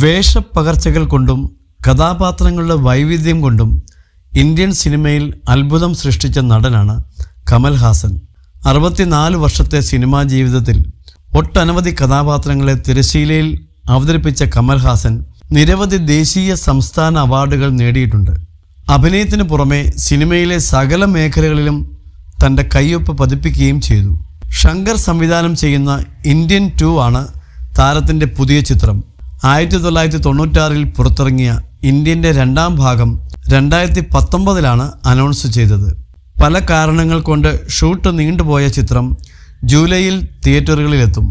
വേഷപ്പകർച്ചകൾ കൊണ്ടും കഥാപാത്രങ്ങളുടെ വൈവിധ്യം കൊണ്ടും ഇന്ത്യൻ സിനിമയിൽ അത്ഭുതം സൃഷ്ടിച്ച നടനാണ് കമൽഹാസൻ. 64 വർഷത്തെ സിനിമാ ജീവിതത്തിൽ ഒട്ടനവധി കഥാപാത്രങ്ങളെ തിരശീലയിൽ അവതരിപ്പിച്ച കമൽഹാസൻ നിരവധി ദേശീയ സംസ്ഥാന അവാർഡുകൾ നേടിയിട്ടുണ്ട്. അഭിനയത്തിന് പുറമെ സിനിമയിലെ സകല മേഖലകളിലും തൻ്റെ കയ്യൊപ്പ് പതിപ്പിക്കുകയും ചെയ്തു. ശങ്കർ സംവിധാനം ചെയ്യുന്ന ഇന്ത്യൻ 2 ആണ് താരത്തിൻ്റെ പുതിയ ചിത്രം. 1996 പുറത്തിറങ്ങിയ ഇന്ത്യൻ്റെ 2ാം ഭാഗം 2019 അനൗൺസ് ചെയ്തത്. പല കാരണങ്ങൾ കൊണ്ട് ഷൂട്ട് നീണ്ടുപോയ ചിത്രം ജൂലൈയിൽ തിയേറ്ററുകളിലെത്തും.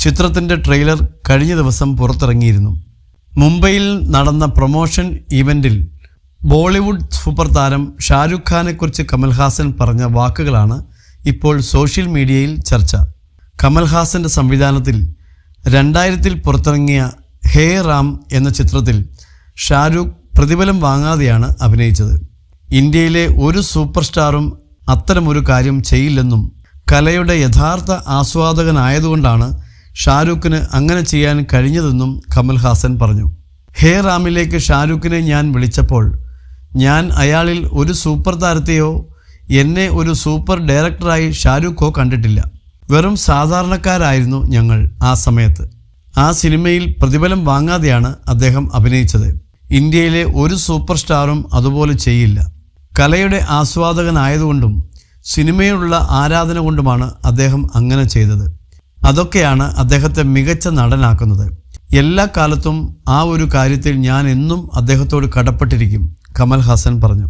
ചിത്രത്തിൻ്റെ ട്രെയിലർ കഴിഞ്ഞ ദിവസം പുറത്തിറങ്ങിയിരുന്നു. മുംബൈയിൽ നടന്ന പ്രൊമോഷൻ ഇവൻറ്റിൽ ബോളിവുഡ് സൂപ്പർ താരം ഷാരൂഖ് ഖാനെക്കുറിച്ച് കമൽഹാസൻ പറഞ്ഞ വാക്കുകളാണ് ഇപ്പോൾ സോഷ്യൽ മീഡിയയിൽ ചർച്ച. കമൽഹാസൻ്റെ സംവിധാനത്തിൽ 2000 പുറത്തിറങ്ങിയ ഹേ റാം എന്ന ചിത്രത്തിൽ ഷാരൂഖ് പ്രതിഫലം വാങ്ങാതെയാണ് അഭിനയിച്ചത്. ഇന്ത്യയിലെ ഒരു സൂപ്പർ സ്റ്റാറും അത്തരമൊരു കാര്യം ചെയ്യില്ലെന്നും കലയുടെ യഥാർത്ഥ ആസ്വാദകനായതുകൊണ്ടാണ് ഷാരൂഖിന് അങ്ങനെ ചെയ്യാൻ കഴിഞ്ഞതെന്നും കമൽഹാസൻ പറഞ്ഞു. ഹേ റാമിലേക്ക് ഷാരൂഖിനെ ഞാൻ വിളിച്ചപ്പോൾ ഞാൻ അയാളിൽ ഒരു സൂപ്പർ താരത്തെയോ എന്നെ ഒരു സൂപ്പർ ഡയറക്ടറായി ഷാരൂഖോ കണ്ടിട്ടില്ല. വെറും സാധാരണക്കാരായിരുന്നു ഞങ്ങൾ ആ സമയത്ത്. ആ സിനിമയിൽ പ്രതിഫലം വാങ്ങാതെയാണ് അദ്ദേഹം അഭിനയിച്ചത്. ഇന്ത്യയിലെ ഒരു സൂപ്പർ സ്റ്റാറും അതുപോലെ ചെയ്യില്ല. കലയുടെ ആസ്വാദകനായതുകൊണ്ടും സിനിമയിലുള്ള ആരാധന കൊണ്ടുമാണ് അദ്ദേഹം അങ്ങനെ ചെയ്തത്. അതൊക്കെയാണ് അദ്ദേഹത്തെ മികച്ച നടനാക്കുന്നത്. എല്ലാ കാലത്തും ആ ഒരു കാര്യത്തിൽ ഞാൻ എന്നും അദ്ദേഹത്തോട് കടപ്പെട്ടിരിക്കും, കമൽഹാസൻ പറഞ്ഞു.